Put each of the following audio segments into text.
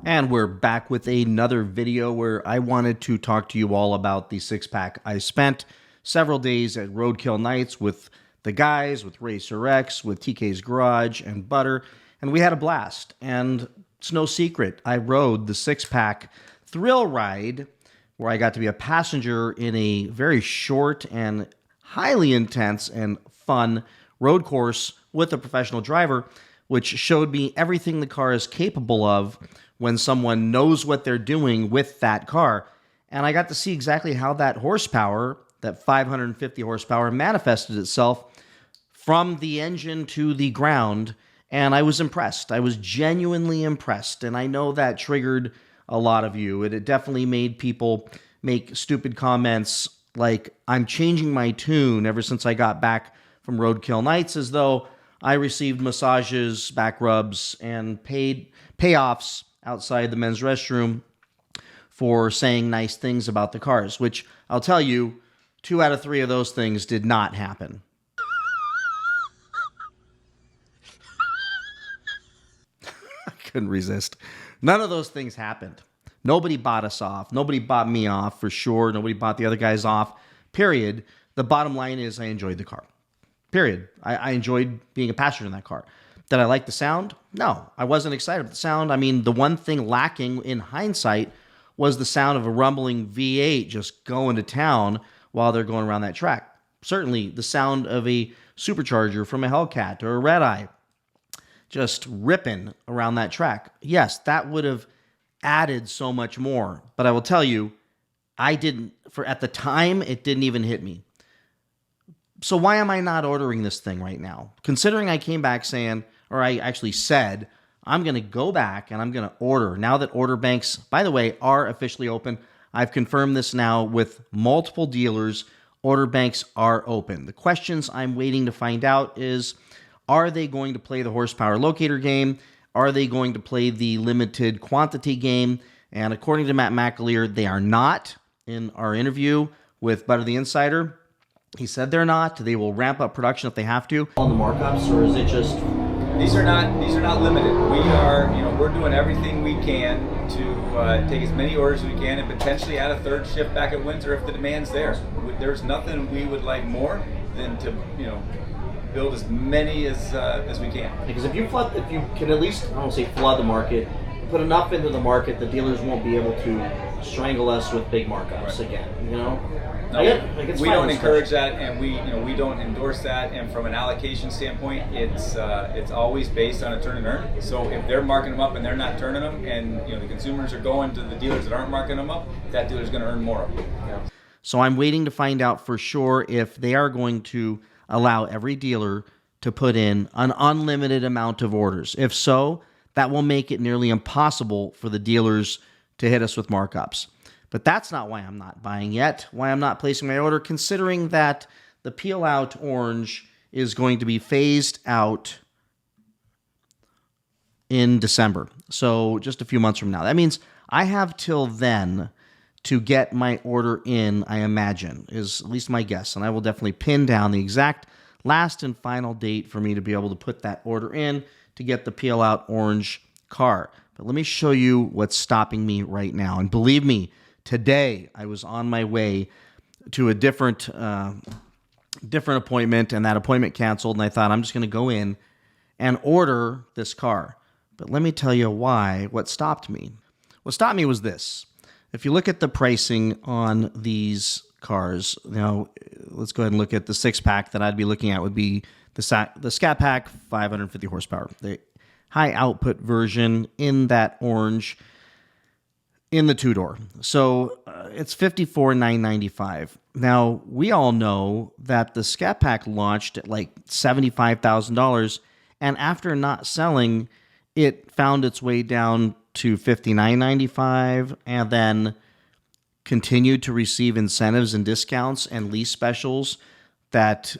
And we're back with another video where I wanted to talk to you all about the six-pack. I spent several days at Roadkill Nights with the guys, with Racer X, with TK's Garage, and Butter, and we had a blast. And it's no secret, I rode the six-pack thrill ride where I got to be a passenger in a very short and highly intense and fun road course with a professional driver, which showed me everything the car is capable of when someone knows what they're doing with that car. And I got to see exactly how that horsepower, that 550 horsepower, manifested itself from the engine to the ground. And I was impressed. I was genuinely impressed. And I know that triggered a lot of you. It definitely made people make stupid comments like, I'm changing my tune ever since I got back from Roadkill Nights, as though I received massages, back rubs, and paid payoffs outside the men's restroom for saying nice things about the cars, which I'll tell you, 2 out of 3 of those things did not happen. I couldn't resist. None of those things happened. Nobody bought us off. Nobody bought me off, for sure. Nobody bought the other guys off, period. The bottom line is I enjoyed the car. Period. I enjoyed being a passenger in that car. Did I like the sound? No, I wasn't excited about the sound. I mean, the one thing lacking in hindsight was the sound of a rumbling V8 just going to town while they're going around that track. Certainly, the sound of a supercharger from a Hellcat or a Red Eye just ripping around that track. Yes, that would have added so much more. But I will tell you, at the time, it didn't even hit me. So why am I not ordering this thing right now? Considering I came back saying, or I actually said, I'm going to go back and I'm going to order. Now that order banks, by the way, are officially open. I've confirmed this now with multiple dealers. Order banks are open. The questions I'm waiting to find out is, are they going to play the horsepower locator game? Are they going to play the limited quantity game? And according to Matt McAleer, they are not. In our interview with Butter the Insider, he said they're not. They will ramp up production if they have to. On the markups, or is it just... These are not limited. We're doing everything we can to take as many orders as we can and potentially add a third shift back at Windsor if the demand's there. There's nothing we would like more than to, build as many as we can. Because if you can at least, I won't say flood the market, put enough into the market, the dealers won't be able to strangle us with big markups again. No, we don't encourage that, and we don't endorse that. And from an allocation standpoint, it's always based on a turn and earn. So if they're marking them up and they're not turning them, and the consumers are going to the dealers that aren't marking them up, that dealer's going to earn more of them. Yeah. So I'm waiting to find out for sure if they are going to allow every dealer to put in an unlimited amount of orders. If so, that will make it nearly impossible for the dealers to hit us with markups. But that's not why I'm not buying yet, why I'm not placing my order, considering that the peel out orange is going to be phased out in December. So just a few months from now. That means I have till then to get my order in, I imagine, is at least my guess. And I will definitely pin down the exact last and final date for me to be able to put that order in to get the peel out orange car. But let me show you what's stopping me right now. And believe me, today I was on my way to a different appointment, and that appointment canceled, and I thought I'm just going to go in and order this car. But let me tell you what stopped me. What stopped me was this. If you look at the pricing on these cars, let's go ahead and look at the six-pack that I'd be looking at would be the Scat Pack, 550 horsepower. The high output version in that orange in the two-door. So it's $54,995. Now, we all know that the Scat Pack launched at like $75,000, and after not selling, it found its way down to $59.95 and then continued to receive incentives and discounts and lease specials that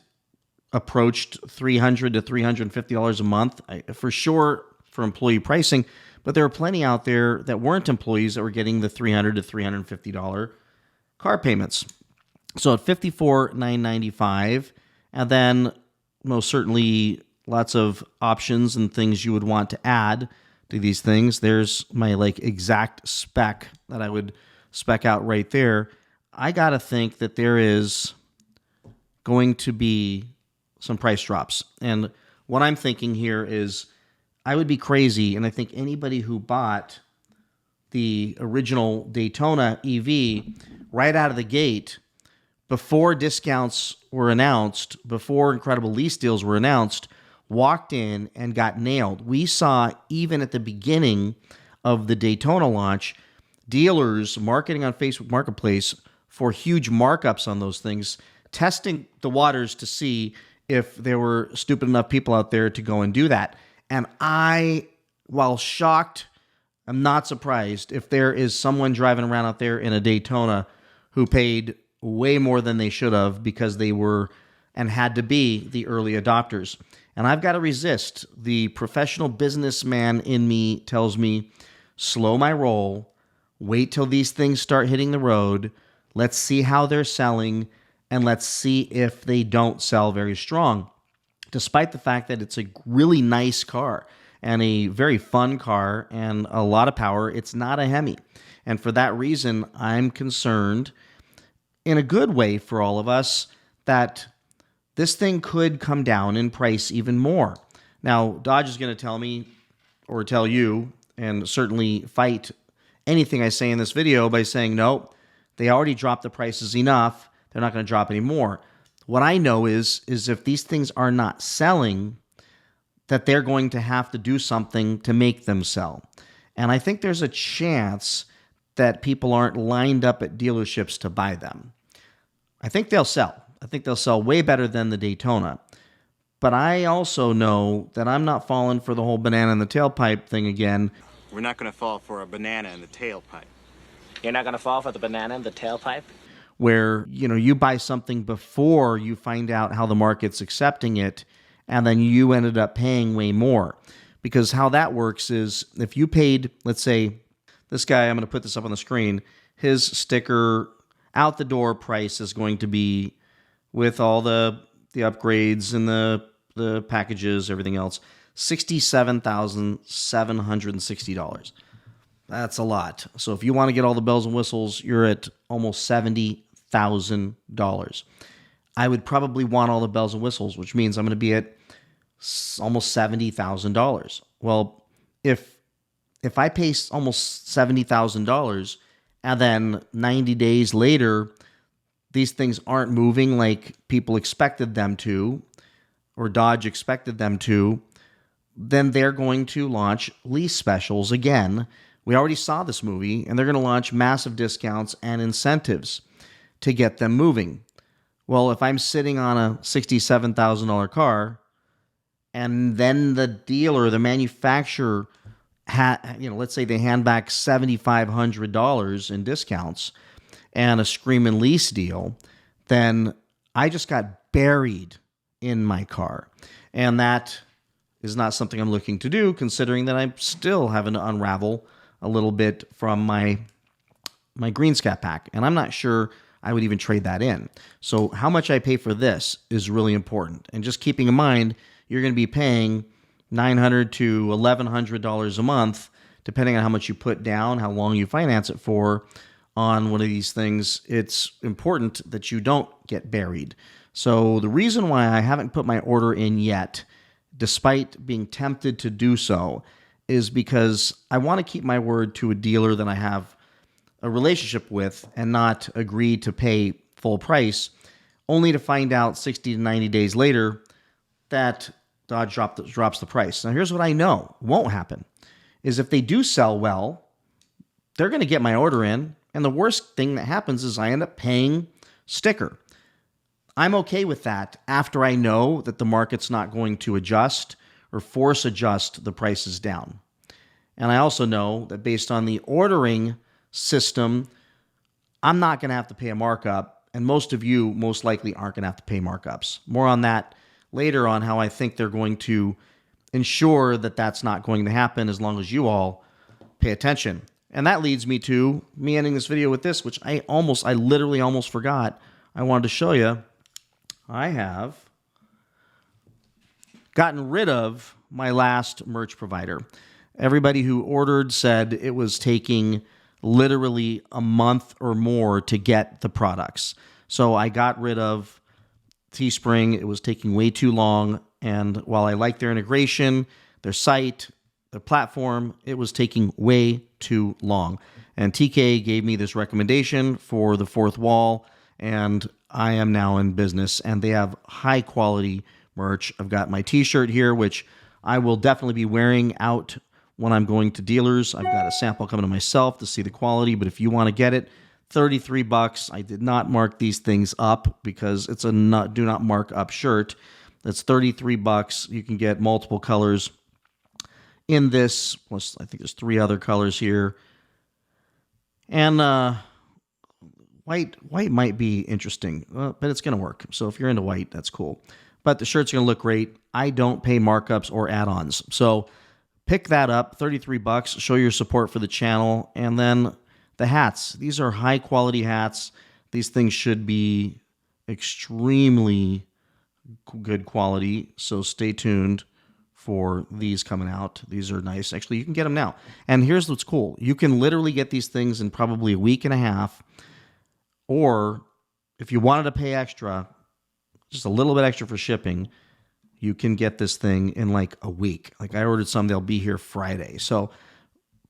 approached $300 to $350 a month, for sure, for employee pricing. But there were plenty out there that weren't employees that were getting the $300 to $350 car payments. So at $54,995, and then most certainly lots of options and things you would want to add to these things. There's my like exact spec that I would spec out right there. I got to think that there is going to be some price drops. And what I'm thinking here is I would be crazy, and I think anybody who bought the original Daytona EV right out of the gate, before discounts were announced, before incredible lease deals were announced, walked in and got nailed. We saw, even at the beginning of the Daytona launch, dealers marketing on Facebook Marketplace for huge markups on those things, testing the waters to see if there were stupid enough people out there to go and do that. And I, while shocked, I'm not surprised if there is someone driving around out there in a Daytona who paid way more than they should have because they were and had to be the early adopters. And I've got to resist. The professional businessman in me tells me, slow my roll, wait till these things start hitting the road, let's see how they're selling, and let's see if they don't sell very strong. Despite the fact that it's a really nice car and a very fun car and a lot of power, it's not a Hemi. And for that reason, I'm concerned, in a good way for all of us, that this thing could come down in price even more. Now, Dodge is going to tell me, or tell you, and certainly fight anything I say in this video by saying, no, they already dropped the prices enough, they're not going to drop any more. What I know is if these things are not selling, that they're going to have to do something to make them sell. And I think there's a chance that people aren't lined up at dealerships to buy them. I think they'll sell. I think they'll sell way better than the Daytona. But I also know that I'm not falling for the whole banana in the tailpipe thing again. We're not going to fall for a banana in the tailpipe. You're not going to fall for the banana in the tailpipe? Where, you buy something before you find out how the market's accepting it, and then you ended up paying way more. Because how that works is, if you paid, let's say, this guy, I'm going to put this up on the screen, his sticker out the door price is going to be, with all the upgrades and the packages, everything else, $67,760. That's a lot. So if you want to get all the bells and whistles, you're at almost $70,000. I would probably want all the bells and whistles, which means I'm going to be at almost $70,000. Well, if I pay almost $70,000 and then 90 days later, these things aren't moving like people expected them to, or Dodge expected them to, then they're going to launch lease specials again. We already saw this movie, and they're going to launch massive discounts and incentives to get them moving. Well, if I'm sitting on a $67,000 car, and then the dealer, the manufacturer, let's say they hand back $7,500 in discounts and a screaming lease deal, then I just got buried in my car. And that is not something I'm looking to do, considering that I'm still having to unravel a little bit from my GreenScat pack. And I'm not sure I would even trade that in. So how much I pay for this is really important. And just keeping in mind, you're going to be paying $900 to $1,100 a month, depending on how much you put down, how long you finance it for on one of these things. It's important that you don't get buried. So the reason why I haven't put my order in yet, despite being tempted to do so, is because I want to keep my word to a dealer that I have a relationship with and not agree to pay full price, only to find out 60 to 90 days later that Dodge drops the price. Now, here's what I know won't happen, is if they do sell well, they're going to get my order in, and the worst thing that happens is I end up paying sticker. I'm okay with that after I know that the market's not going to adjust or force adjust the prices down. And I also know that based on the ordering system, I'm not going to have to pay a markup, and most of you most likely aren't going to have to pay markups. More on that later, on how I think they're going to ensure that that's not going to happen as long as you all pay attention. And that leads me to me ending this video with this, which I literally almost forgot. I wanted to show you. I have gotten rid of my last merch provider. Everybody who ordered said it was taking literally a month or more to get the products. So I got rid of Teespring. It was taking way too long. And while I like their integration, their site, their platform, it was taking way too long. And TK gave me this recommendation for the fourth wall, and I am now in business. And they have high quality merch. I've got my t-shirt here, which I will definitely be wearing out when I'm going to dealers. I've got a sample coming to myself to see the quality, but if you want to get it, $33. I did not mark these things up because it's a do not mark up shirt. That's $33. You can get multiple colors in this. Plus, I think there's 3 other colors here. And white might be interesting, but it's going to work. So if you're into white, that's cool. But the shirt's going to look great. I don't pay markups or add-ons. So pick that up, $33. Show your support for the channel. And then the hats. These are high-quality hats. These things should be extremely good quality. So stay tuned for these coming out. These are nice. Actually, you can get them now. And here's what's cool. You can literally get these things in probably a week and a half. Or if you wanted to pay extra, just a little bit extra for shipping, you can get this thing in like a week. Like I ordered some, they'll be here Friday. So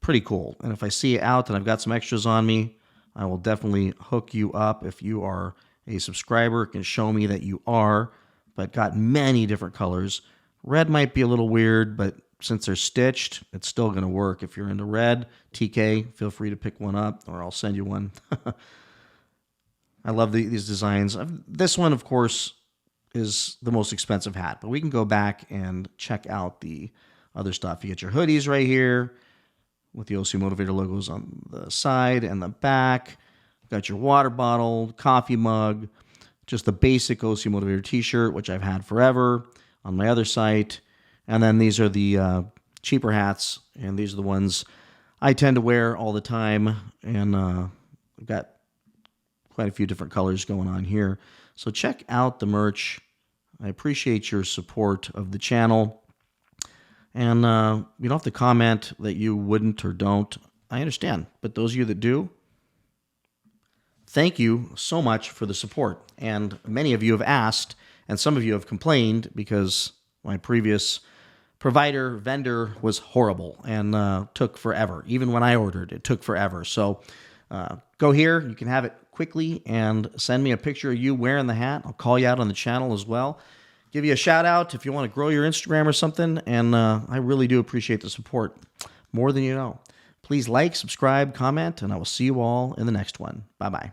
pretty cool. And if I see it out and I've got some extras on me, I will definitely hook you up. If you are a subscriber, can show me that you are, but got many different colors. Red might be a little weird, but since they're stitched, it's still going to work. If you're into red, TK, feel free to pick one up or I'll send you one. I love these designs. This one, of course, is the most expensive hat, but we can go back and check out the other stuff. You get your hoodies right here with the OC Motivator logos on the side and the back. Got your water bottle, coffee mug, just the basic OC Motivator t-shirt, which I've had forever on my other site. And then these are the cheaper hats, and these are the ones I tend to wear all the time. And I've got quite a few different colors going on here. So check out the merch. I appreciate your support of the channel. And you don't have to comment that you wouldn't or don't. I understand. But those of you that do, thank you so much for the support. And many of you have asked, and some of you have complained because my previous vendor was horrible and took forever. Even when I ordered, it took forever. So go here. You can have it quickly and send me a picture of you wearing the hat. I'll call you out on the channel as well. Give you a shout out if you want to grow your Instagram or something. And I really do appreciate the support more than you know. Please like, subscribe, comment, and I will see you all in the next one. Bye-bye.